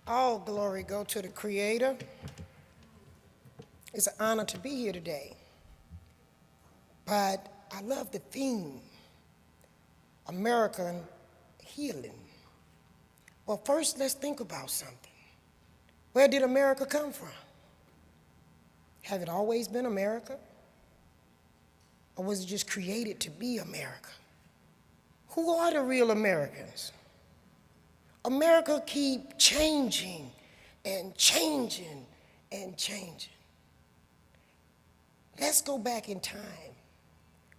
All glory go to the Creator. It's an honor to be here today. But I love the theme, American healing. Well, first let's think about something. Where did America come from? Have it always been America? Or was it just created to be America? Who are the real Americans? America keep changing and changing and changing. Let's go back in time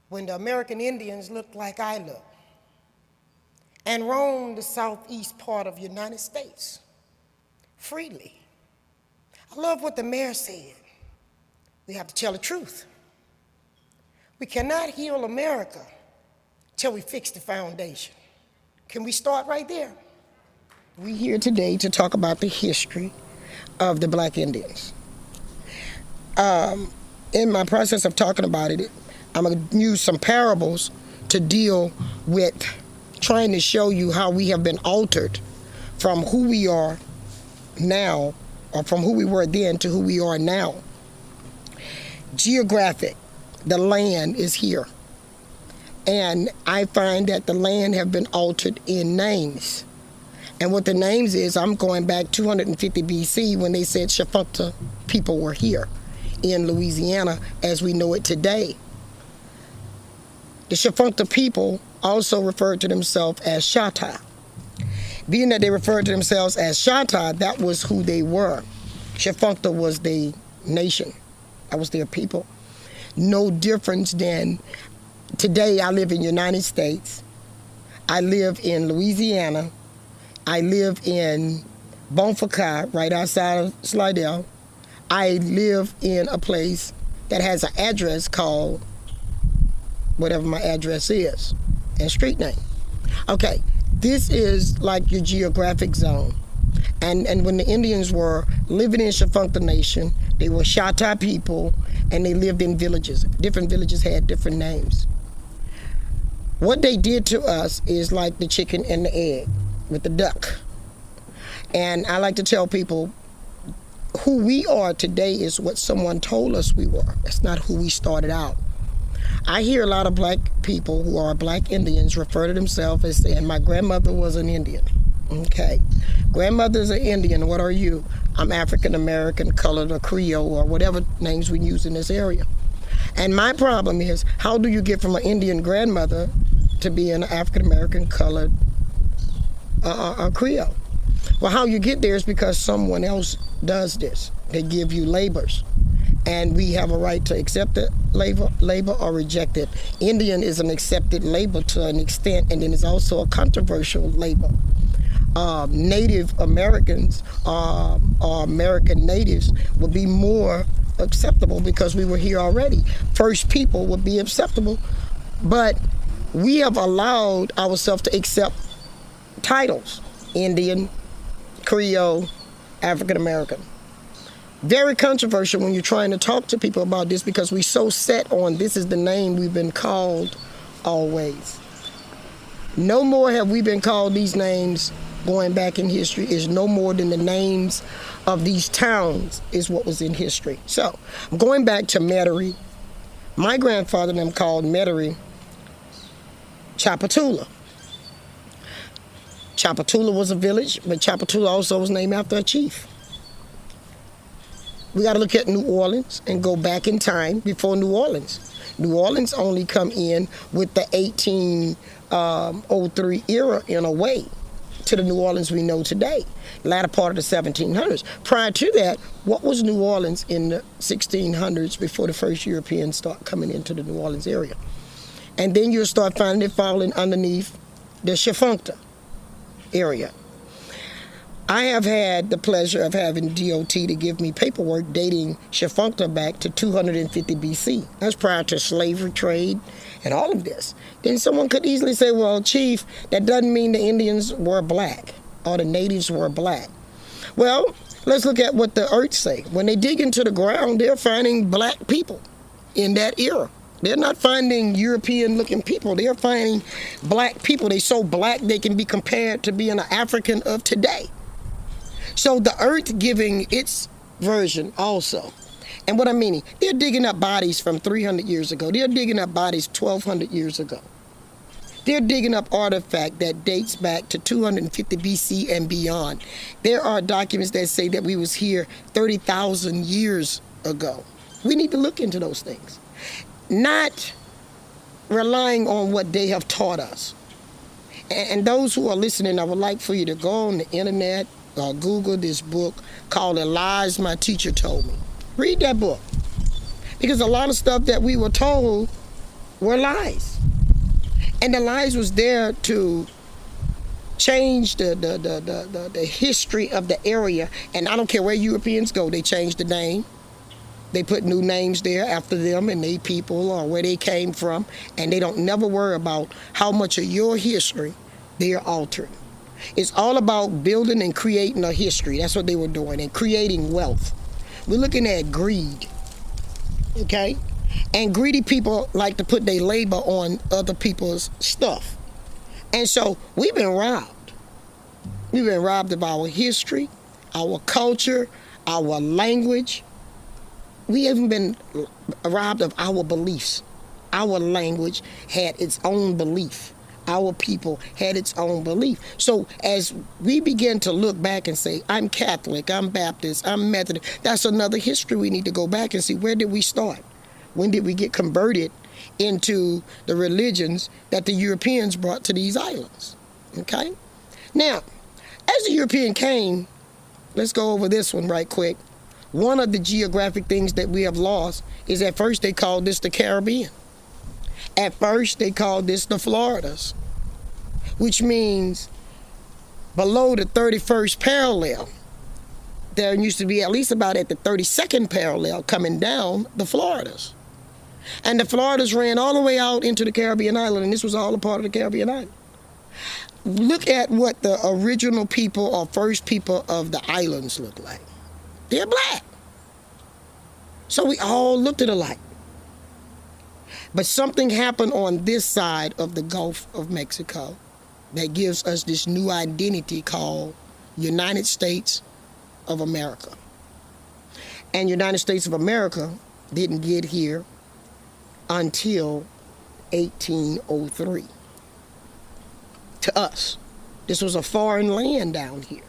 when the American Indians looked like I look and roamed the southeast part of the United States freely. I love what the mayor said. We have to tell the truth. We cannot heal America till we fix the foundation. Can we start right there? We're here today to talk about the history of the Black Indians. In my process of talking about it, I'm going to use some parables to deal with trying to show you how we have been altered from who we are now, or from who we were then to who we are now. Geographic, the land is here. And I find that the land have been altered in names. And what the names is, I'm going back 250 BC when they said Shifuncta people were here in Louisiana as we know it today. The Shifuncta people also referred to themselves as Shatta. Being that they referred to themselves as Shatta, that was who they were. Shifuncta was the nation. That was their people. No difference than today I live in the United States. I live in Louisiana. I live in Bonfacai, right outside of Slidell. I live in a place that has an address called whatever my address is, and street name. Okay, this is like your geographic zone. And when the Indians were living in Shifuncta Nation, they were Shatta people, and they lived in villages. Different villages had different names. What they did to us is like the chicken and the egg with the duck. And I like to tell people, who we are today is what someone told us we were. That's not who we started out. I hear a lot of black people who are Black Indians refer to themselves as saying, my grandmother was an Indian. Okay, grandmother's an Indian, what are you? I'm African American, colored, or Creole, or whatever names we use in this area. And my problem is, how do you get from an Indian grandmother to be an African American, colored, or Creole? Well, how you get there is because someone else does this. They give you labels. And we have a right to accept the label or reject it. Indian is an accepted label to an extent, and then it's also a controversial label. Native Americans or American natives would be more acceptable because we were here already. First people would be acceptable, but we have allowed ourselves to accept titles: Indian, Creole, African American. Very controversial when you're trying to talk to people about this because we're so set on this is the name we've been called always. No more have we been called these names going back in history. Is no more than the names of these towns is what was in history. So I'm going back to Metairie. My grandfather and them called Metairie Chapatula. Chapatula was a village, but Chapatula also was named after a chief. We got to look at New Orleans and go back in time before New Orleans. New Orleans only come in with the 1803 era in a way to the New Orleans we know today, latter part of the 1700s. Prior to that, what was New Orleans in the 1600s before the first Europeans start coming into the New Orleans area? And then you'll start finding it falling underneath the Shifuncta area. I have had the pleasure of having DOT to give me paperwork dating Shifuncta back to 250 BC. That's prior to slavery trade and all of this. Then someone could easily say, well, Chief, that doesn't mean the Indians were black or the natives were black. Well, let's look at what the earth say. When they dig into the ground, they're finding black people in that era. They're not finding European-looking people. They're finding black people. They're so black they can be compared to being an African of today. So the earth giving its version also. And what I mean, they're digging up bodies from 300 years ago. They're digging up bodies 1,200 years ago. They're digging up artifact that dates back to 250 BC and beyond. There are documents that say that we was here 30,000 years ago. We need to look into those things. Not relying on what they have taught us. And those who are listening, I would like for you to go on the internet or Google this book called The Lies My Teacher Told Me. Read that book. Because a lot of stuff that we were told were lies. And the lies was there to change the history of the area. And I don't care where Europeans go, they change the name. They put new names there after them and they people or where they came from. And they don't never worry about how much of your history they are altering. It's all about building and creating a history. That's what they were doing, and creating wealth. We're looking at greed, okay? And greedy people like to put their labor on other people's stuff. And so we've been robbed. We've been robbed of our history, our culture, our language. We haven't been robbed of our beliefs. Our language had its own belief. Our people had its own belief. So as we begin to look back and say, I'm Catholic, I'm Baptist, I'm Methodist, that's another history we need to go back and see, where did we start? When did we get converted into the religions that the Europeans brought to these islands? Okay? Now, as the European came, let's go over this one right quick. One of the geographic things that we have lost is at first they called this the Caribbean. At first they called this the Floridas, which means below the 31st parallel. There used to be at least about at the 32nd parallel coming down the Floridas. And the Floridas ran all the way out into the Caribbean island, and this was all a part of the Caribbean island. Look at what the original people or first people of the islands look like. They're black. So we all looked alike. But something happened on this side of the Gulf of Mexico that gives us this new identity called United States of America. And United States of America didn't get here until 1803. To us, this was a foreign land down here.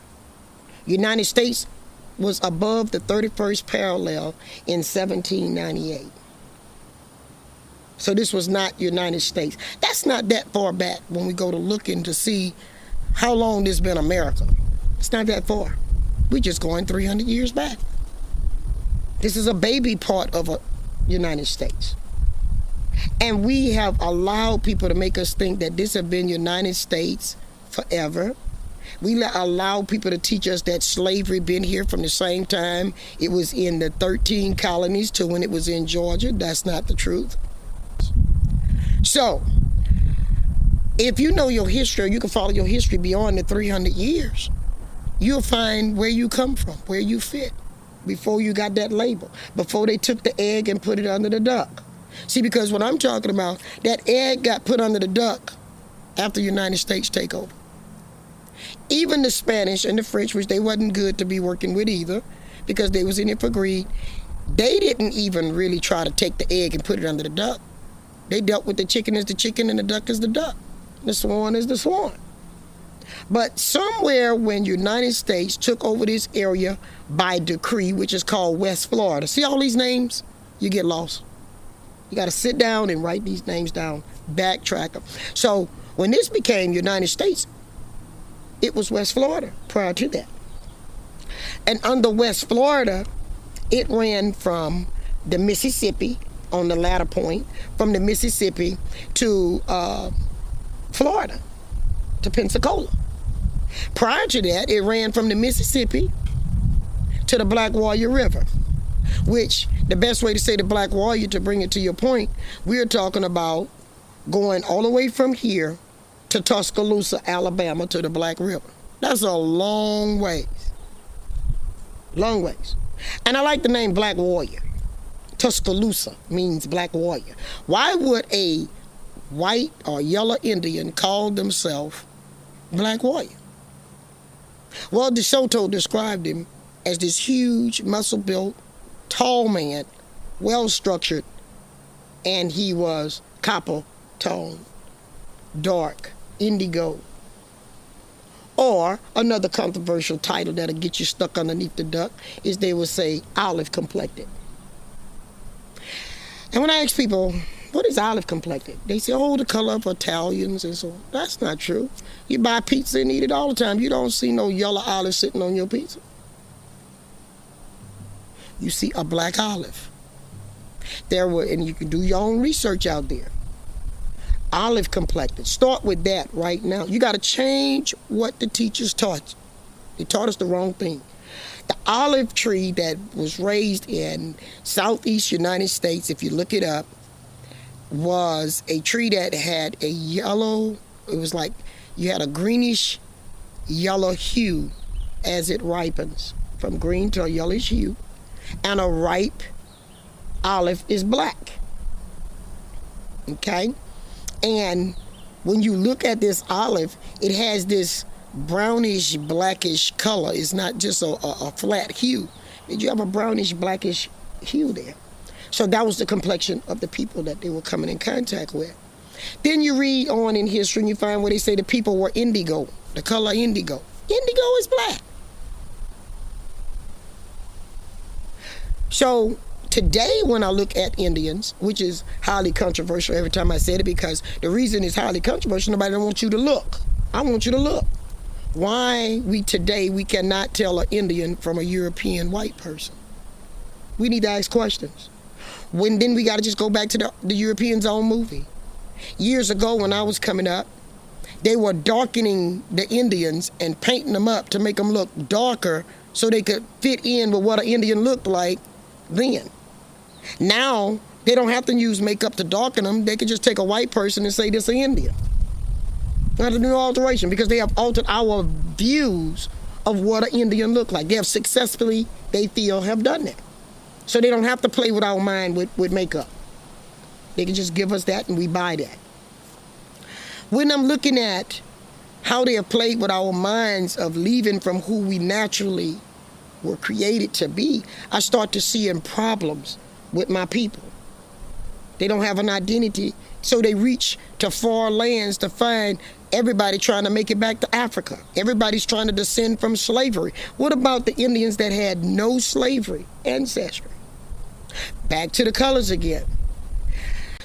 United States was above the 31st parallel in 1798. So this was not United States. That's not that far back when we go to looking to see how long this been America. It's not that far. We're just going 300 years back. This is a baby part of a United States. And we have allowed people to make us think that this has been United States forever. We allow people to teach us that slavery been here from the same time it was in the 13 colonies to when it was in Georgia. That's not the truth. So, if you know your history, you can follow your history beyond the 300 years. You'll find where you come from, where you fit, before you got that label, before they took the egg and put it under the duck. See, because what I'm talking about, that egg got put under the duck after the United States takeover. Even the Spanish and the French, which they wasn't good to be working with either, because they was in it for greed, they didn't even really try to take the egg and put it under the duck. They dealt with the chicken as the chicken and the duck as the duck. The swan is the swan. But somewhere when United States took over this area by decree, which is called West Florida. See all these names? You get lost. You got to sit down and write these names down, backtrack them. So when this became United States, it was West Florida prior to that. And under West Florida, it ran from the Mississippi on the latter point, from the Mississippi to Florida, to Pensacola. Prior to that, it ran from the Mississippi to the Black Warrior River, which the best way to say the Black Warrior, to bring it to your point, we're talking about going all the way from here to Tuscaloosa, Alabama, to the Black River. That's a long ways. Long ways. And I like the name Black Warrior. Tuscaloosa means Black Warrior. Why would a white or yellow Indian call themselves Black Warrior? Well, De Soto described him as this huge, muscle-built, tall man, well-structured, and he was copper tone, dark, indigo. Or another controversial title that'll get you stuck underneath the duck is they would say olive complected. And when I ask people, what is olive complected? They say, oh, the color of Italians and so on. That's not true. You buy pizza and eat it all the time. You don't see no yellow olive sitting on your pizza. You see a black olive. And you can do your own research out there. Olive complected. Start with that right now. You got to change what the teachers taught. They taught us the wrong thing. The olive tree that was raised in southeast United States, if you look it up, was a tree that had a yellow, it was like you had a greenish yellow hue as it ripens, from green to a yellowish hue, and a ripe olive is black. Okay? And when you look at this olive, it has this brownish blackish color. It's not just a flat hue. You have a brownish blackish hue there. So that was the complexion of the people that they were coming in contact with. Then you read on in history and you find where they say the people were indigo, the color indigo. Indigo is black. So today when I look at Indians, which is highly controversial every time I said it, because the reason it's highly controversial, nobody don't want you to look. I want you to look. Why today we cannot tell an Indian from a European white person? We need to ask questions. Then we got to just go back to the Europeans' own movie. Years ago when I was coming up, they were darkening the Indians and painting them up to make them look darker so they could fit in with what an Indian looked like then. Now, they don't have to use makeup to darken them. They could just take a white person and say this is an Indian. Not a new alteration, because they have altered our views of what an Indian looked like. They have successfully, they feel, have done that. So they don't have to play with our mind with makeup. They can just give us that and we buy that. When I'm looking at how they have played with our minds of leaving from who we naturally were created to be, I start to see problems with my people. They don't have an identity, so they reach to far lands to find everybody trying to make it back to Africa. Everybody's trying to descend from slavery. What about the Indians that had no slavery ancestry? Back to the colors again.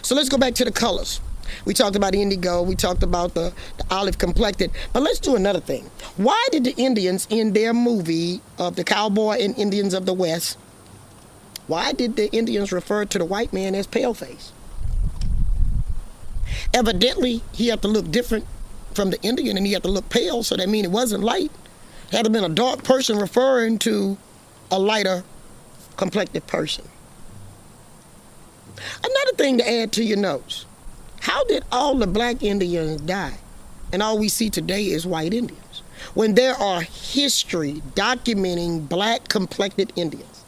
So let's go back to the colors. We talked about indigo, we talked about the olive complected, but let's do another thing. Why did the Indians in their movie of the Cowboy and Indians of the West, why did the Indians refer to the white man as paleface? Evidently, he had to look different from the Indian and he had to look pale, so that means it wasn't light. It had to have been a dark person referring to a lighter complected person. Another thing to add to your notes. How did all the black Indians die and all we see today is white Indians, when there are history documenting black complected Indians,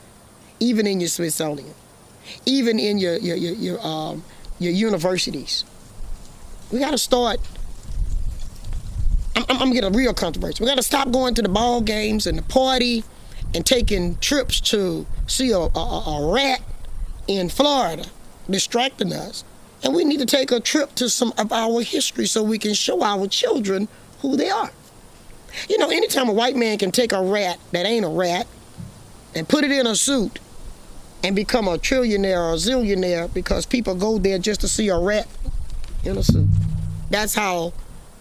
even in your Smithsonian, even in your universities? We got to start. I'm gonna get a real controversy. We got to stop going to the ball games and the party and taking trips to see a rat in Florida distracting us. And we need to take a trip to some of our history so we can show our children who they are. You know, anytime a white man can take a rat that ain't a rat and put it in a suit and become a trillionaire or a zillionaire because people go there just to see a rat in a suit, that's how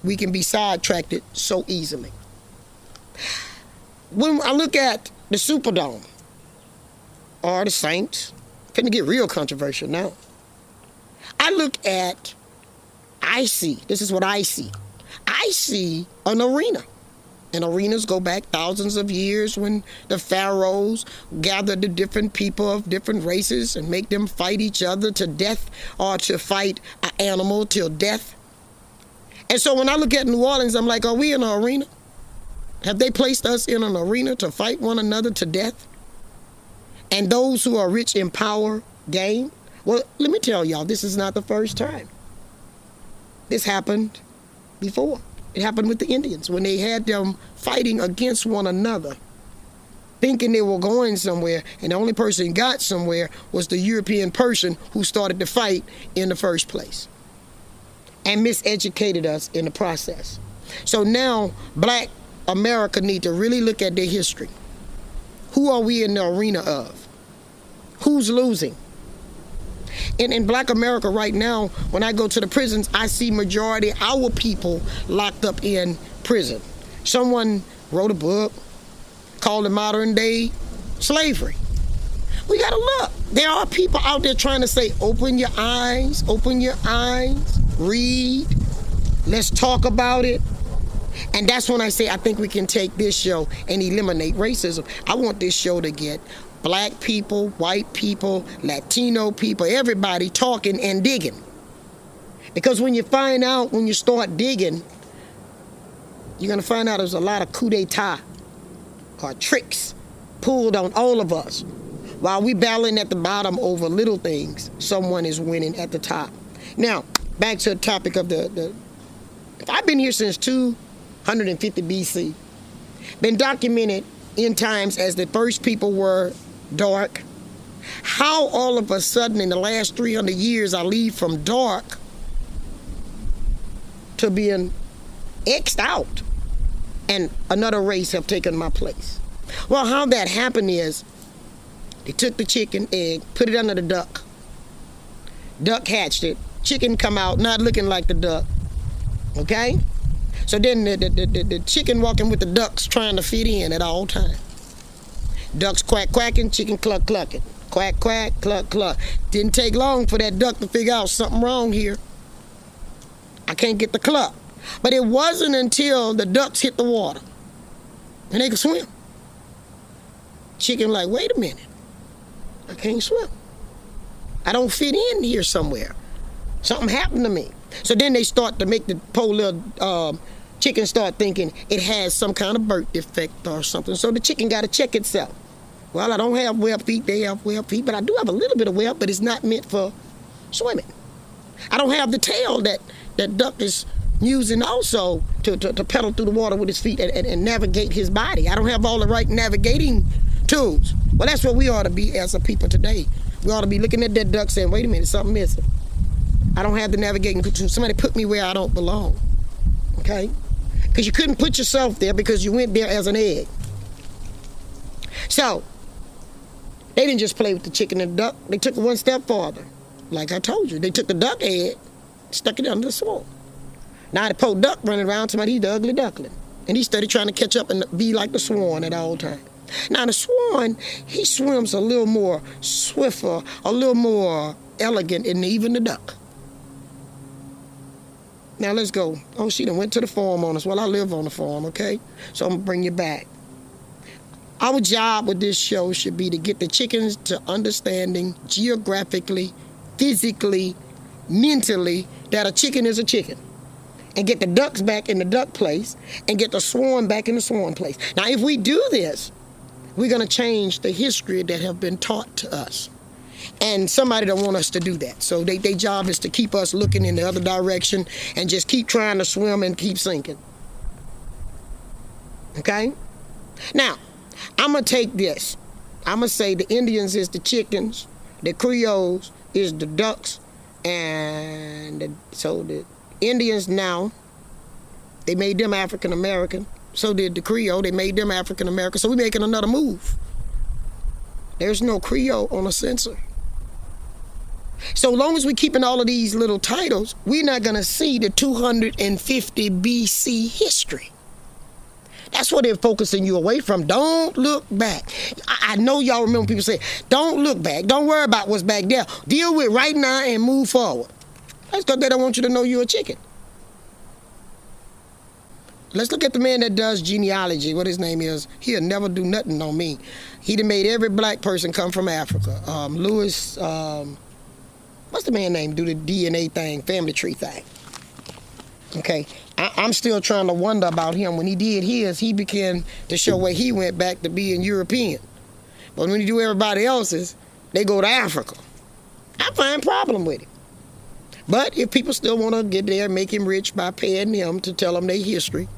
we can be sidetracked so easily. When I look at the Superdome or the Saints, finna get real controversial now. I see, this is what I see. I see an arena. And arenas go back thousands of years when the pharaohs gathered the different people of different races and make them fight each other to death or to fight an animal till death. And so when I look at New Orleans, I'm like, are we in an arena? Have they placed us in an arena to fight one another to death? And those who are rich in power gain? Well, let me tell y'all, this is not the first time. This happened before. It happened with the Indians when they had them fighting against one another, thinking they were going somewhere, and the only person who got somewhere was the European person who started the fight in the first place and miseducated us in the process. So now Black America need to really look at their history. Who are we in the arena of? Who's losing? In Black America right now, when I go to the prisons, I see majority our people locked up in prison. Someone wrote a book called it Modern Day Slavery. We gotta look. There are people out there trying to say, open your eyes, read, let's talk about it. And that's when I say I think we can take this show and eliminate racism. I want this show to get Black people, white people, Latino people, everybody talking and digging. Because when you start digging, you're gonna find out there's a lot of coup d'etat or tricks pulled on all of us. While we battling at the bottom over little things, someone is winning at the top. Now, back to the topic of I've been here since 250 BC. Been documented in times as the first people were dark. How all of a sudden in the last 300 years I leave from dark to being X'd out and another race have taken my place. Well, how that happened is they took the chicken egg, put it under the duck. Duck hatched it. Chicken come out not looking like the duck. Okay? So then the chicken walking with the ducks trying to fit in at all times. Ducks quack quacking, chicken cluck clucking. Quack quack, cluck cluck. Didn't take long for that duck to figure out something wrong here. I can't get the cluck. But it wasn't until the ducks hit the water and they could swim. Chicken like, wait a minute. I can't swim. I don't fit in here somewhere. Something happened to me. So then they start to make the poor little chicken start thinking it has some kind of birth defect or something. So the chicken got to check itself. Well, I don't have webbed feet, they have webbed feet, but I do have a little bit of web, but it's not meant for swimming. I don't have the tail that duck is using also to pedal through the water with his feet and navigate his body. I don't have all the right navigating tools. Well, that's what we ought to be as a people today. We ought to be looking at that duck saying, wait a minute, something missing. I don't have the navigating tools. Somebody put me where I don't belong, okay? Because you couldn't put yourself there because you went there as an egg. So, they didn't just play with the chicken and the duck. They took it one step farther. Like I told you, they took the duck egg, stuck it under the swan. Now the poor duck running around, somebody, he's the ugly duckling. And he started trying to catch up and be like the swan at all times. Now the swan, he swims a little more swifter, a little more elegant than even the duck. Now let's go. Oh, she done went to the farm on us. Well, I live on the farm, okay? So I'm gonna bring you back. Our job with this show should be to get the chickens to understanding geographically, physically, mentally, that a chicken is a chicken. And get the ducks back in the duck place and get the swan back in the swan place. Now, if we do this, we're gonna change the history that have been taught to us. And somebody don't want us to do that. So their job is to keep us looking in the other direction and just keep trying to swim and keep sinking. Okay? Now, I'm going to take this. I'm going to say the Indians is the chickens, the Creoles is the ducks, and so the Indians now, they made them African American. So did the Creole, they made them African American. So we're making another move. There's no Creole on a census. So long as we're keeping all of these little titles, we're not going to see the 250 BC history. That's what they're focusing you away from. Don't look back. I know y'all remember people say, don't look back. Don't worry about what's back there. Deal with right now and move forward. That's because they don't want you to know you're a chicken. Let's look at the man that does genealogy. What his name is. He'll never do nothing on me. He done made every black person come from Africa. Lewis, what's the man name? Do the DNA thing, family tree thing. Okay, I'm still trying to wonder about him. When he did his, he began to show where he went back to being European. But when you do everybody else's, they go to Africa. I find a problem with it. But if people still want to get there and make him rich by paying them to tell them their history,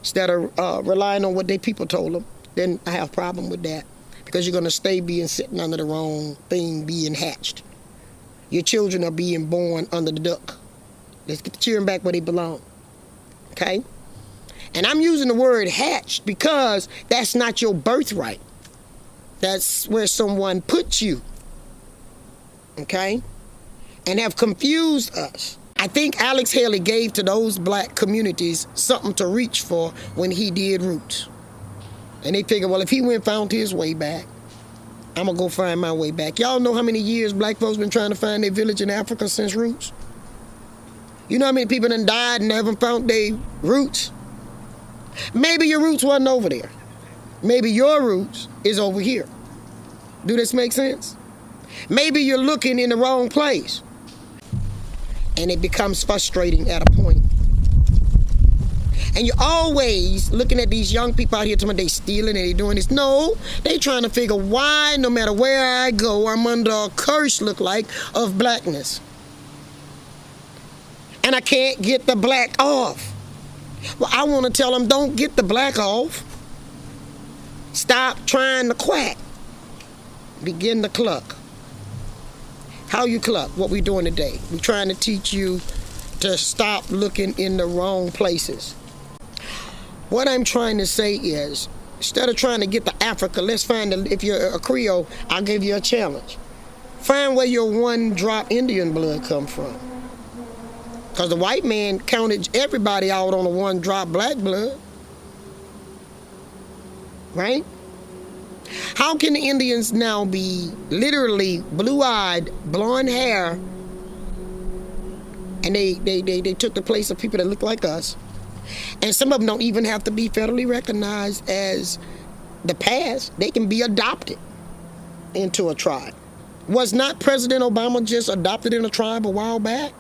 instead of relying on what their people told them, then I have a problem with that. Because you're going to stay sitting under the wrong thing being hatched. Your children are being born under the duck. Let's get the children back where they belong. Okay? And I'm using the word hatched because that's not your birthright. That's where someone put you. Okay? And have confused us. I think Alex Haley gave to those black communities something to reach for when he did Roots. And they figured, well, if he went and found his way back, I'm going to go find my way back. Y'all know how many years black folks been trying to find their village in Africa since Roots? You know how many people done died and haven't found their roots? Maybe your roots wasn't over there. Maybe your roots is over here. Do this make sense? Maybe you're looking in the wrong place. And it becomes frustrating at a point. And you're always looking at these young people out here telling me they stealing and they doing this. No, they trying to figure why no matter where I go, I'm under a curse, look like, of blackness. And I can't get the black off. Well, I want to tell them, don't get the black off. Stop trying to quack. Begin to cluck. How you cluck? What we doing today? We're trying to teach you to stop looking in the wrong places. What I'm trying to say is, instead of trying to get to Africa, let's find, if you're a Creole, I'll give you a challenge. Find where your one-drop Indian blood come from. Because the white man counted everybody out on a one-drop black blood. Right? How can the Indians now be literally blue-eyed, blonde hair, and they took the place of people that look like us? And some of them don't even have to be federally recognized as the past. They can be adopted into a tribe. Was not President Obama just adopted in a tribe a while back?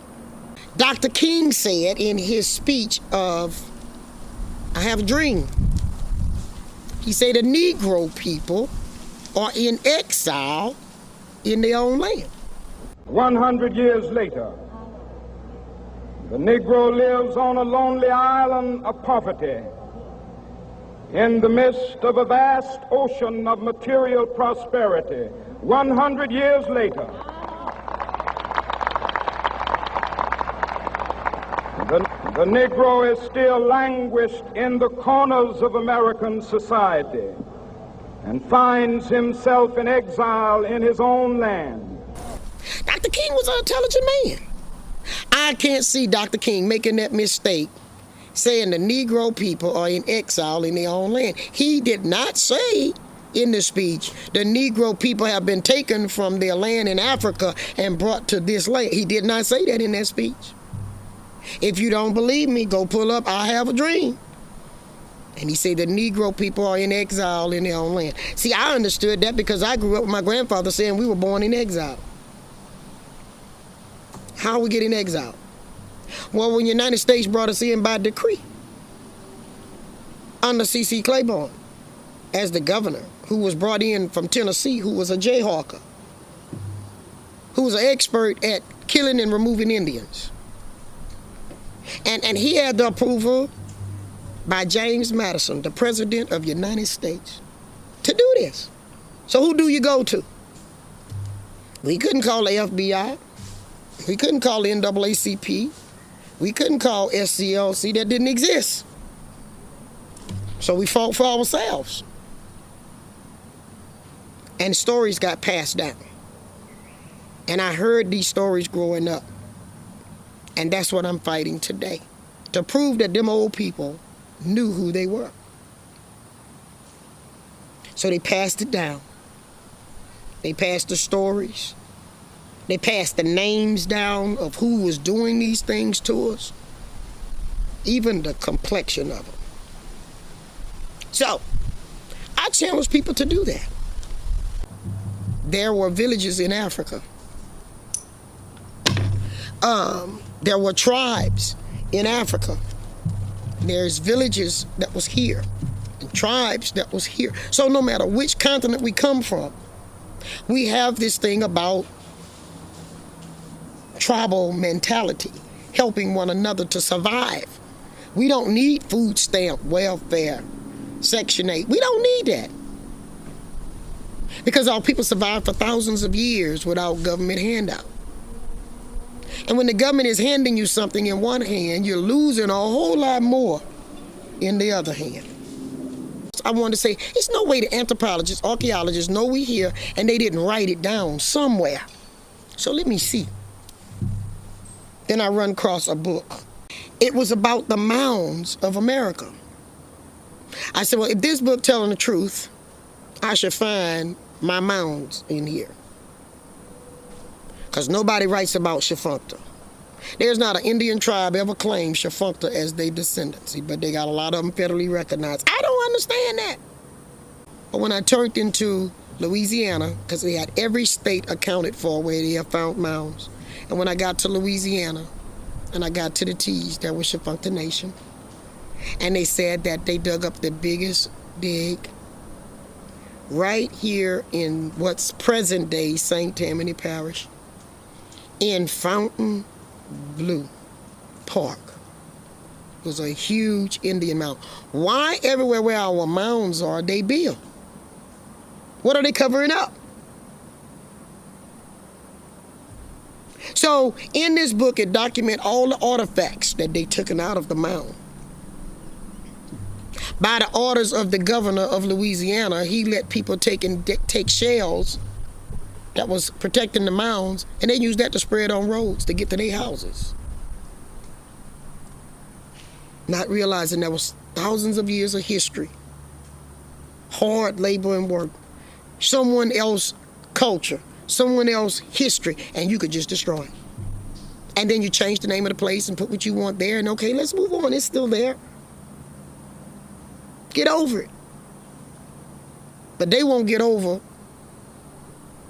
Dr. King said in his speech of, I Have a Dream, he said the Negro people are in exile in their own land. 100 years later, the Negro lives on a lonely island of poverty in the midst of a vast ocean of material prosperity. 100 years later, the Negro is still languished in the corners of American society and finds himself in exile in his own land. Dr. King was an intelligent man. I can't see Dr. King making that mistake saying the Negro people are in exile in their own land. He did not say in the speech the Negro people have been taken from their land in Africa and brought to this land. He did not say that in that speech. If you don't believe me, go pull up I Have a Dream. And he said the Negro people are in exile in their own land. See, I understood that because I grew up with my grandfather saying we were born in exile. How we get in exile? Well, when the United States brought us in by decree under C.C. Claiborne as the governor, who was brought in from Tennessee, who was a jayhawker, who was an expert at killing and removing Indians. And he had the approval by James Madison, the President of the United States, to do this. So who do you go to? We couldn't call the FBI. We couldn't call the NAACP. We couldn't call SCLC. That didn't exist. So we fought for ourselves. And stories got passed down. And I heard these stories growing up. And that's what I'm fighting today. To prove that them old people knew who they were. So they passed it down. They passed the stories. They passed the names down of who was doing these things to us. Even the complexion of them. So, I challenge people to do that. There were villages in Africa. There were tribes in Africa. There's villages that was here. And tribes that was here. So no matter which continent we come from, we have this thing about tribal mentality, helping one another to survive. We don't need food stamp, welfare, Section 8. We don't need that. Because our people survived for thousands of years without government handout. And when the government is handing you something in one hand, you're losing a whole lot more in the other hand. I want to say, it's no way the anthropologists, archaeologists know we here and they didn't write it down somewhere. So let me see. Then I run across a book. It was about the mounds of America. I said, well, if this book telling the truth, I should find my mounds in here. Because nobody writes about Shifuncta. There's not an Indian tribe ever claimed Shifuncta as their descendancy, but they got a lot of them federally recognized. I don't understand that. But when I turned into Louisiana, because they had every state accounted for where they have found mounds, and when I got to Louisiana, and I got to the T's, that was Shifuncta Nation, and they said that they dug up the biggest dig right here in what's present-day St. Tammany Parish, in Fontainebleau Park. It was a huge Indian mound. Why everywhere where our mounds are, they build? What are they covering up? So in this book, it documents all the artifacts that they took out of the mound. By the orders of the governor of Louisiana, he let people take shells that was protecting the mounds, and they used that to spread on roads to get to their houses. Not realizing there was thousands of years of history, hard labor and work, someone else's culture, someone else's history, and you could just destroy it. And then you change the name of the place and put what you want there, and okay, let's move on, it's still there. Get over it. But they won't get over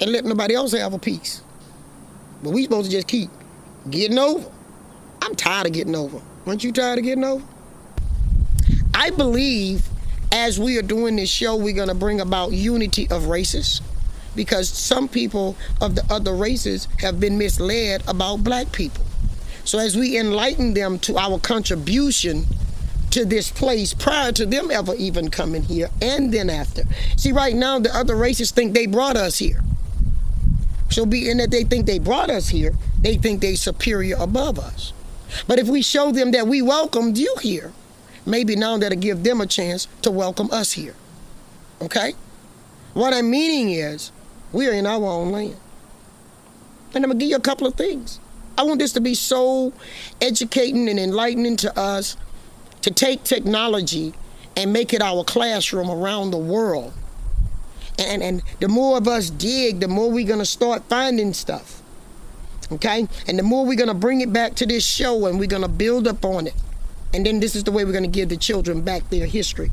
and let nobody else have a piece. But we supposed to just keep getting over. I'm tired of getting over. Aren't you tired of getting over? I believe as we are doing this show, we're going to bring about unity of races, because some people of the other races have been misled about black people. So as we enlighten them to our contribution to this place prior to them ever even coming here, and then after. See, right now, the other races think they brought us here. So being that they think they brought us here, they think they're superior above us. But if we show them that we welcomed you here, maybe now that'll give them a chance to welcome us here. Okay? What I'm meaning is, we are in our own land. And I'm gonna give you a couple of things. I want this to be so educating and enlightening to us, to take technology and make it our classroom around the world. And the more of us dig, the more we're gonna start finding stuff, okay? And the more we're gonna bring it back to this show, and we're gonna build up on it. And then this is the way we're gonna give the children back their history.